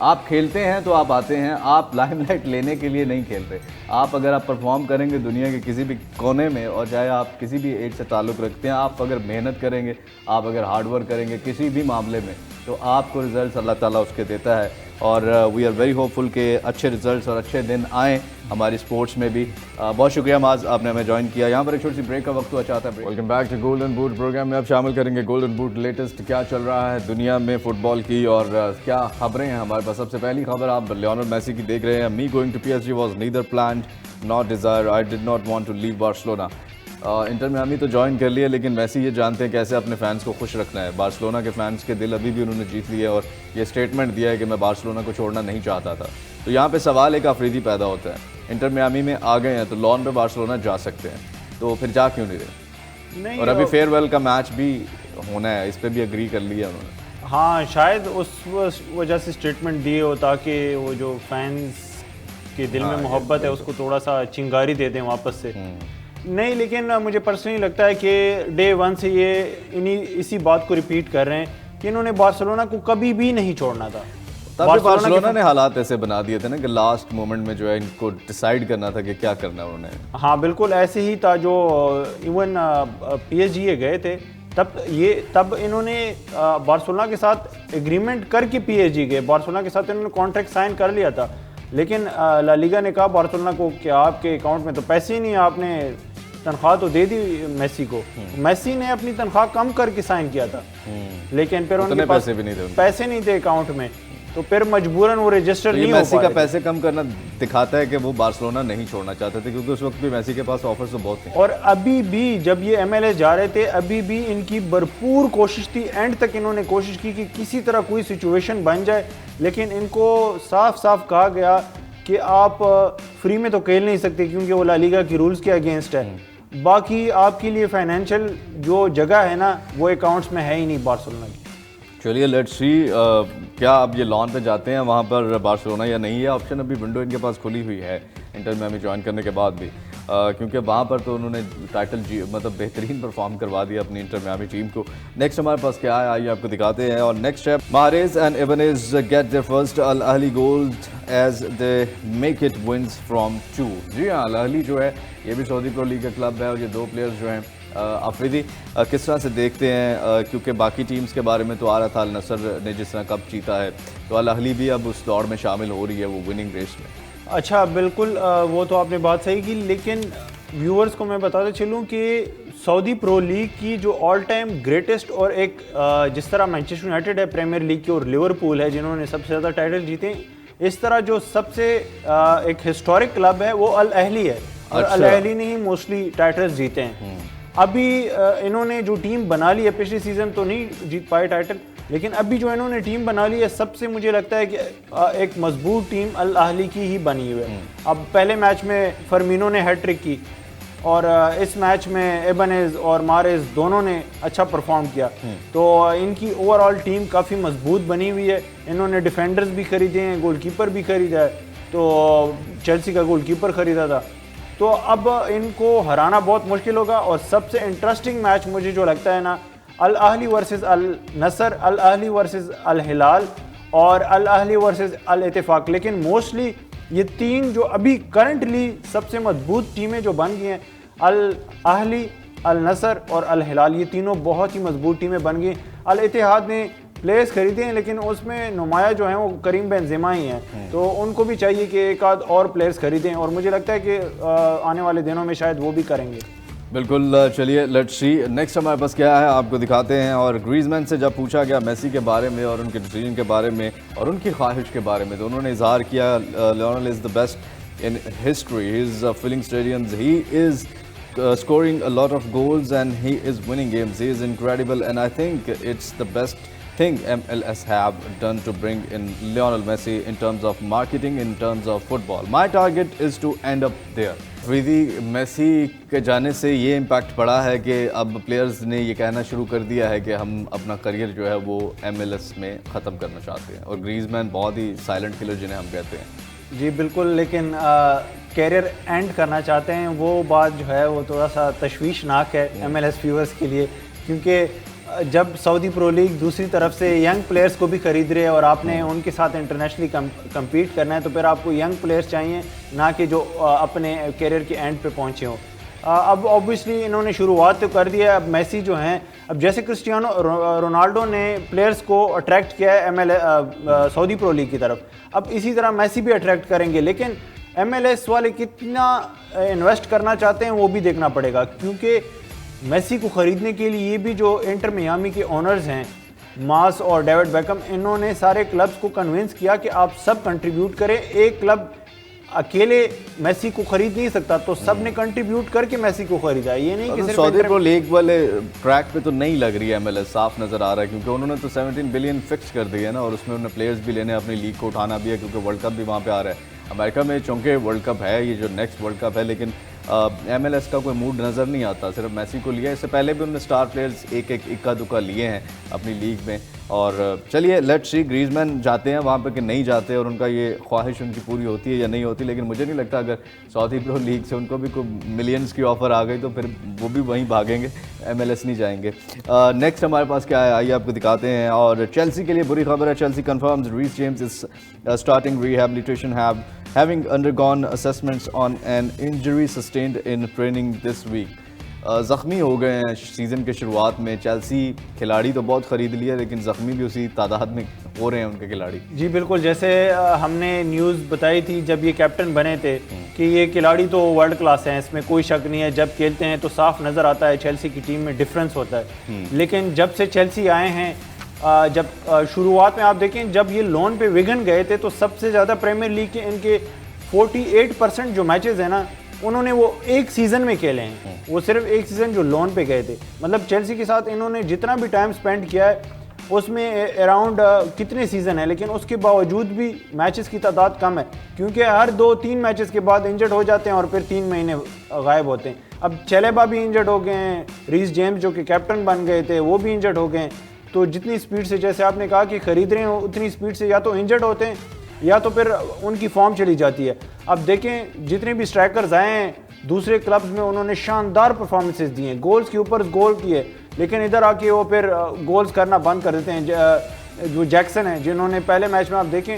आप खेलते हैं तो आप आते हैं, आप लाइमलाइट लेने के लिए नहीं खेलते। आप अगर आप परफॉर्म करेंगे दुनिया के किसी भी कोने में और चाहे आप किसी भी एज से ताल्लुक़ रखते हैं, आप अगर मेहनत करेंगे, आप अगर हार्ड वर्क करेंगे किसी भी मामले में, तो आपको रिजल्ट्स अल्लाह ताला उसके देता है। और वी आर वेरी होपफुल कि अच्छे रिजल्ट्स और अच्छे दिन आएँ हमारी स्पोर्ट्स में भी। बहुत शुक्रिया माज, आपने हमें ज्वाइन किया। यहाँ पर एक छोटी सी ब्रेक का वक्त हुआ चाहता है। Welcome back to golden boot programme में अब शामिल करेंगे गोल्डन बूट लेटेस्ट क्या चल रहा है दुनिया में फुटबॉल की और क्या खबरें हैं हमारे पास। सबसे पहली खबर आप लियोनेल मेसी की देख रहे हैं। Me going to PSG was neither planned not desire, I did not want to leave Barcelona. Inter Miami तो ज्वाइन कर लिया लेकिन मेसी ये जानते हैं कैसे अपने फैंस को खुश रखना है। बार्सिलोना के फैंस के दिल अभी भी उन्होंने जीत लिया और ये स्टेटमेंट दिया है कि मैं बार्सिलोना को छोड़ना नहीं चाहता था। तो यहाँ पे सवाल एक अफरीदी पैदा होता है, इंटर मियामी में आ गए हैं तो लॉन पे बार्सिलोना जा सकते हैं, तो फिर जा क्यों नहीं रहे? और अभी फेयरवेल का मैच भी होना है, इस पर भी एग्री कर लिया उन्होंने। हाँ, शायद उस वजह से स्टेटमेंट दिए हो ताकि वो जो फैंस के दिल में मोहब्बत है उसको थोड़ा सा चिंगारी दे दें वापस से। नहीं, लेकिन मुझे पर्सनली लगता है कि डे वन से ये इसी बात को रिपीट कर रहे हैं कि इन्होंने बार्सिलोना को कभी भी नहीं छोड़ना था। तब भी बार्सिलोना ने हालात ऐसे बना दिए थे ना कि लास्ट मोमेंट में जो है इनको डिसाइड करना था कि क्या करना है उन्होंने। हाँ बिल्कुल ऐसे ही था, जो इवन PSG गए थे तब इन्होंने बार्सिलोना के साथ एग्रीमेंट करके PSG गए, बार्सिलोना के साथ इन्होंने कॉन्ट्रैक्ट साइन कर लिया था, लेकिन ला लीगा ने कहा बार्सिलोना को कि आपके अकाउंट में तो पैसे ही नहीं, आपने तनख्वाह तो दे दी मेसी को। मेसी ने अपनी तनख्वाह कम करके साइन किया था, लेकिन फिर उनके पास पैसे नहीं थे अकाउंट में, तो फिर मजबूरन वो रजिस्टर नहीं हो पा रहे। मेसी का पैसे कम करना दिखाता है कि वो बार्सिलोना नहीं छोड़ना चाहते थे, क्योंकि उस वक्त भी मेसी के पास ऑफर्स तो बहुत थे। और अभी भी जब ये MLS जा रहे थे, अभी भी इनकी भरपूर कोशिश थी, एंड तक इन्होंने कोशिश की कि किसी तरह कोई सिचुएशन बन जाए, लेकिन इनको साफ साफ कहा गया कि आप फ्री में तो खेल नहीं सकते क्योंकि वो ला लीगा की रूल्स के अगेंस्ट है, बाकी आपके लिए फाइनेंशियल जो जगह है ना वो अकाउंट्स में है ही नहीं बार्सिलोना की। चलिए लेट्स सी क्या अब ये लॉन पे जाते हैं वहाँ पर बार्सिलोना या नहीं है। ऑप्शन अभी विंडो इनके पास खुली हुई है इंटर मियामी ज्वाइन करने के बाद भी, क्योंकि वहाँ पर तो उन्होंने टाइटल मतलब बेहतरीन परफॉर्म करवा दिया अपनी इंटर मियामी टीम को। नेक्स्ट हमारे पास क्या है आइए आपको दिखाते हैं। और नेक्स्ट है Mahrez and Ibanez get their first Al Ahli goal as they make it wins from 2। जी हाँ, अल अहली जो है ये भी सऊदी प्रो लीग का क्लब है और ये दो प्लेयर्स जो हैं अफरीदी किस तरह से देखते हैं, क्योंकि बाकी टीम्स के बारे में तो आ रहा था, अल नसर ने जिस तरह कप जीता है, तो अल अहली भी अब उस दौड़ में शामिल हो रही है, वो विनिंग रेस में। अच्छा बिल्कुल, वो तो आपने बात सही की, लेकिन व्यूअर्स को मैं बताते चलूँ कि सऊदी प्रो लीग की जो ऑल टाइम ग्रेटेस्ट और एक जिस तरह मैनचेस्टर यूनाइटेड है प्रीमियर लीग की और लिवरपूल है जिन्होंने सबसे ज़्यादा टाइटल जीते, इस तरह जो सबसे एक हिस्टोरिक क्लब है वो अल अहली है, और अल अहली ने ही मोस्टली टाइटल्स जीते हैं। अभी इन्होंने जो टीम बना ली है, पिछले सीज़न तो नहीं जीत पाए टाइटल, लेकिन अभी जो इन्होंने टीम बना ली है सबसे मुझे लगता है कि एक मजबूत टीम अल अहली की ही बनी हुई है। अब पहले मैच में फर्मिनो ने हैट्रिक की और इस मैच में इबनेज और मारेज दोनों ने अच्छा परफॉर्म किया, तो इनकी ओवरऑल टीम काफ़ी मजबूत बनी हुई है। इन्होंने डिफेंडर्स भी खरीदे हैं, गोलकीपर भी खरीदा है, तो चेल्सी का गोलकीपर खरीदा था, तो अब इनको हराना बहुत मुश्किल होगा। और सबसे इंटरेस्टिंग मैच मुझे जो लगता है ना, अल अहली वर्सेस अल नसर, अल अहली वर्सेस अल हिलाल और अल अहली वर्सेस अल इत्तेफाक। लेकिन मोस्टली ये तीन जो अभी करंटली सबसे मजबूत टीमें जो बन गई हैं, अल अहली, अल नसर और अल हिलाल, ये तीनों बहुत ही मजबूत टीमें बन गई। अल इत्तेहाद ने प्लेयर्स खरीदे हैं, लेकिन उसमें नुमाया जो हैं वो करीम बेंजेमा ही हैं, तो उनको भी चाहिए कि एक आध और प्लेयर्स खरीदें, और मुझे लगता है कि आने वाले दिनों में शायद वो भी करेंगे। बिल्कुल, चलिए लेट्स सी नेक्स्ट हमारे पास क्या है आपको दिखाते हैं। और ग्रीजमैन से जब पूछा गया मेसी के बारे में और उनके डिसीजन के बारे में और उनकी ख्वाहिश के बारे में, तो उन्होंने इजहार किया Lionel is the best in history, he is filling stadiums, he is scoring a lot of goals and he is winning games, he is incredible and I think it's the best thing MLS have done to bring in Lionel Messi in terms of marketing, in terms of football. My target is to end up there. Messi के जाने से ये impact पड़ा है कि अब players ने ये कहना शुरू कर दिया है कि हम अपना करियर जो है वो MLS में ख़त्म करना चाहते हैं, और ग्रीजमैन बहुत ही साइलेंट किलर जिन्हें हम कहते हैं। जी बिल्कुल, लेकिन कैरियर एंड करना चाहते हैं, वो बात जो है वो थोड़ा सा तशवीशनाक है MLS व्यूअर्स के लिए, क्योंकि जब सऊदी प्रो लीग दूसरी तरफ से यंग प्लेयर्स को भी खरीद रहे हैं और आपने उनके साथ इंटरनेशनली कम्पीट करना है, तो फिर आपको यंग प्लेयर्स चाहिए, ना कि जो अपने कैरियर के एंड पे पहुंचे हों। अब ऑब्वियसली इन्होंने शुरुआत तो कर दिया है। अब मेसी जो हैं, अब जैसे क्रिस्टियानो रोनाल्डो ने प्लेयर्स को अट्रैक्ट किया है सऊदी प्रो लीग की तरफ, अब इसी तरह मेसी भी अट्रैक्ट करेंगे, लेकिन MLS वाले कितना इन्वेस्ट करना चाहते हैं वो भी देखना पड़ेगा, क्योंकि मेसी को ख़रीदने के लिए ये भी जो इंटर मियामी के ओनर्स हैं, मास और डेविड बेकम, इन्होंने सारे क्लब्स को कन्विंस किया कि आप सब कंट्रीब्यूट करें। एक क्लब अकेले मेसी को खरीद नहीं सकता, तो सब ने कंट्रीब्यूट करके मेसी को खरीदा। ये नहीं कि सिर्फ सऊदी प्रो लीग वाले ट्रैक पे तो नहीं लग रही है MLS, साफ नज़र आ रहा है, क्योंकि उन्होंने तो 17 बिलियन फिक्स कर दिया है ना, और उसमें उन्होंने प्लेयर्स भी लेने, अपनी लीग को उठाना भी है, क्योंकि वर्ल्ड कप भी वहाँ पे आ रहा है। अमेरिका में चूँकि वर्ल्ड कप है, ये जो नेक्स्ट वर्ल्ड कप है, लेकिन MLS का कोई मूड नज़र नहीं आता, सिर्फ मैसी को लिया। इससे पहले भी उन्होंने स्टार प्लेयर्स एक इक्का दुक्का लिए हैं अपनी लीग में। और चलिए लेट्स सी ग्रीजमैन जाते हैं वहाँ पर कि नहीं जाते, और उनका ये ख्वाहिश उनकी पूरी होती है या नहीं होती। लेकिन मुझे नहीं लगता अगर सऊदी प्रो लीग से उनको भी कोई मिलियंस की ऑफ़र आ गई तो फिर वो भी वहीं भागेंगे, MLS नहीं जाएंगे। नेक्स्ट हमारे पास क्या है आइए आपको दिखाते हैं। और चेल्सी के लिए बुरी खबर है, Chelsea confirms Reece James is starting rehabilitation having undergone assessments on an injury sustained in training this week। ज़ख्मी हो गए हैं सीज़न के शुरुआत में। चेल्सी खिलाड़ी तो बहुत ख़रीद लिया लेकिन ज़ख्मी भी उसी तादाद में हो रहे हैं उनके खिलाड़ी। जी बिल्कुल, जैसे हमने न्यूज़ बताई थी जब ये कैप्टन बने थे कि ये खिलाड़ी तो वर्ल्ड क्लास हैं, इसमें कोई शक नहीं है। जब खेलते हैं तो साफ नज़र आता है चेल्सी की टीम में डिफरेंस होता है। लेकिन जब से चेल्सी आए हैं, जब शुरुआत में आप देखें जब ये लोन पे विगन गए थे तो सबसे ज़्यादा प्रीमियर लीग के इनके 48% जो मैचेस हैं ना उन्होंने वो एक सीज़न में खेले हैं। वो सिर्फ एक सीज़न जो लोन पे गए थे। मतलब चेल्सी के साथ इन्होंने जितना भी टाइम स्पेंड किया है उसमें अराउंड कितने सीज़न है, लेकिन उसके बावजूद भी मैचेस की तादाद कम है क्योंकि हर 2-3 मैचेस के बाद इंजर्ड हो जाते हैं और फिर 3 महीने गायब होते हैं। अब चेलेबा भी इंजर्ड हो गए हैं, रीस जेम्स जो कि कैप्टन बन गए थे वो भी इंजर्ड हो गए हैं। तो जितनी स्पीड से जैसे आपने कहा कि खरीद रहे हो उतनी स्पीड से या तो इंजर्ड होते हैं या तो फिर उनकी फॉर्म चली जाती है। अब देखें जितने भी स्ट्राइकर्स आए हैं दूसरे क्लब्स में उन्होंने शानदार परफॉर्मेंसेस दी हैं, गोल्स के ऊपर गोल किए, लेकिन इधर आके वो फिर गोल्स करना बंद कर देते हैं। जो जैक्सन है जिन्होंने पहले मैच में आप देखें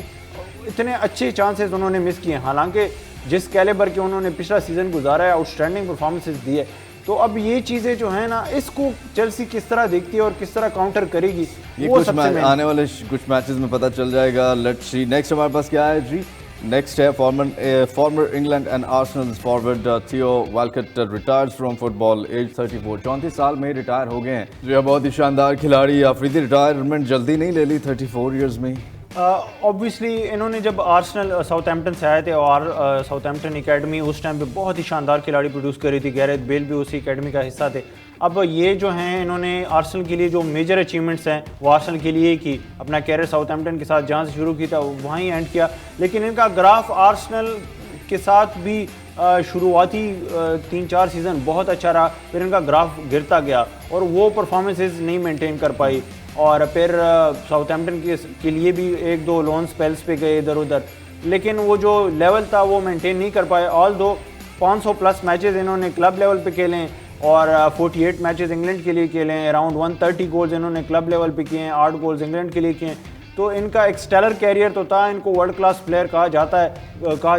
इतने अच्छे चांसेस उन्होंने मिस किए, हालांकि जिस कैलिबर के उन्होंने पिछला सीज़न गुजारा है आउटस्टैंडिंग परफॉर्मेंसेस दी है। तो अब ये चीज़ें जो है ना इसको चेल्सी किस तरह देखती है और किस तरह काउंटर करेगी ये वो कुछ आने वाले कुछ मैचेस में पता चल जाएगा। लेट्स सी नेक्स्ट हमारे पास क्या है जी। नेक्स्ट है former England and Arsenal forward Theo Walcott retires from football as 34। 34 साल में रिटायर हो गए हैं। जो बहुत ही शानदार खिलाड़ी, अफरीदी रिटायरमेंट जल्दी नहीं ले ली 34 ईयर्स में ही। ऑब्वियसली इन्होंने जब आर्सेनल साउथहैम्पटन से आए थे और साउथहैम्पटन एकेडमी उस टाइम पे बहुत ही शानदार खिलाड़ी प्रोड्यूस करी थी, गैरेथ बेल भी उसी एकेडमी का हिस्सा थे। अब ये जो हैं इन्होंने आर्सेनल के लिए जो मेजर अचीवमेंट्स हैं वो आर्सेनल के लिए की, अपना कैरियर साउथहैम्पटन के साथ जहाँ से शुरू किया था वहीं एंड किया। लेकिन इनका ग्राफ आर्सेनल के साथ भी शुरुआती 3-4 सीज़न बहुत अच्छा रहा, फिर इनका ग्राफ गिरता गया और वो परफॉर्मेंसेस नहीं मेंटेन कर पाई और फिर साउथहैम्पटन के लिए भी 1-2 लोन स्पेल्स पे गए इधर उधर, लेकिन वो जो लेवल था वो मेंटेन नहीं कर पाए। ऑल दो 500 प्लस मैचेस इन्होंने क्लब लेवल पे खेले हैं और 48 मैचेस इंग्लैंड के लिए खेले हैं। अराउंड 130 गोल्स इन्होंने क्लब लेवल पे किए हैं, 8 गोल्स इंग्लैंड के लिए किए हैं। तो इनका एक स्टेलर कैरियर तो था, इनको वर्ल्ड क्लास प्लेयर कहा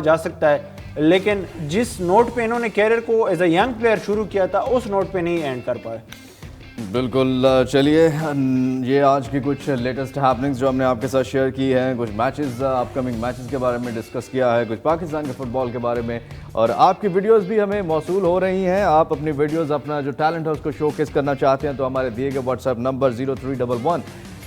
जा सकता है, लेकिन जिस नोट पे इन्होंने कैरियर को एज अ यंग प्लेयर शुरू किया था उस नोट पे नहीं एंड कर पाए। बिल्कुल, चलिए ये आज की कुछ लेटेस्ट हैपनिंग्स जो हमने आपके साथ शेयर की हैं, कुछ मैचेस अपकमिंग मैचेस के बारे में डिस्कस किया है, कुछ पाकिस्तान के फुटबॉल के बारे में, और आपकी वीडियोस भी हमें मौसूल हो रही हैं। आप अपनी वीडियोस अपना जो टैलेंट है उसको शोकेस करना चाहते हैं तो हमारे दिए गए व्हाट्सएप नंबर 0311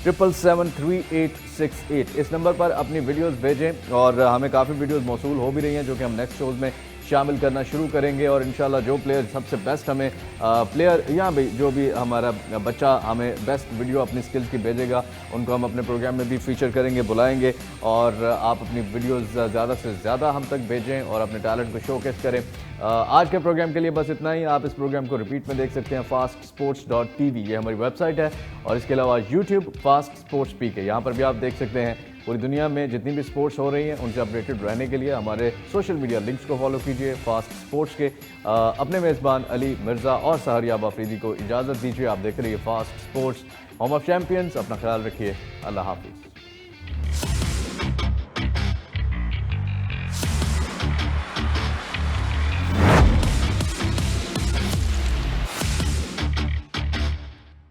7773868 इस नंबर पर अपनी वीडियोस भेजें और हमें काफ़ी वीडियोस मौसूल हो भी रही हैं जो कि हम नेक्स्ट शोज़ में शामिल करना शुरू करेंगे। और इंशाल्लाह जो प्लेयर सबसे बेस्ट हमें प्लेयर या भी जो भी हमारा बच्चा हमें बेस्ट वीडियो अपनी स्किल्स की भेजेगा उनको हम अपने प्रोग्राम में भी फीचर करेंगे, बुलाएंगे, और आप अपनी वीडियोस ज़्यादा से ज़्यादा हम तक भेजें और अपने टैलेंट को शोकेस करें। आज के प्रोग्राम के लिए बस इतना ही। आप इस प्रोग्राम को रिपीट में देख सकते हैं fastsports.tv, ये हमारी वेबसाइट है, और इसके अलावा यूट्यूब फास्ट स्पोर्ट्स PK, यहाँ पर भी आप देख सकते हैं। पूरी दुनिया में जितनी भी स्पोर्ट्स हो रही हैं उनसे अपडेटेड रहने के लिए हमारे सोशल मीडिया लिंक्स को फॉलो कीजिए। फास्ट स्पोर्ट्स के अपने मेज़बान अली मिर्ज़ा और सहरियाब अफरीदी को इजाज़त दीजिए। आप देख रहिए fast sports, home of champions. अपना ख्याल रखिए, अल्लाह हाफिज़।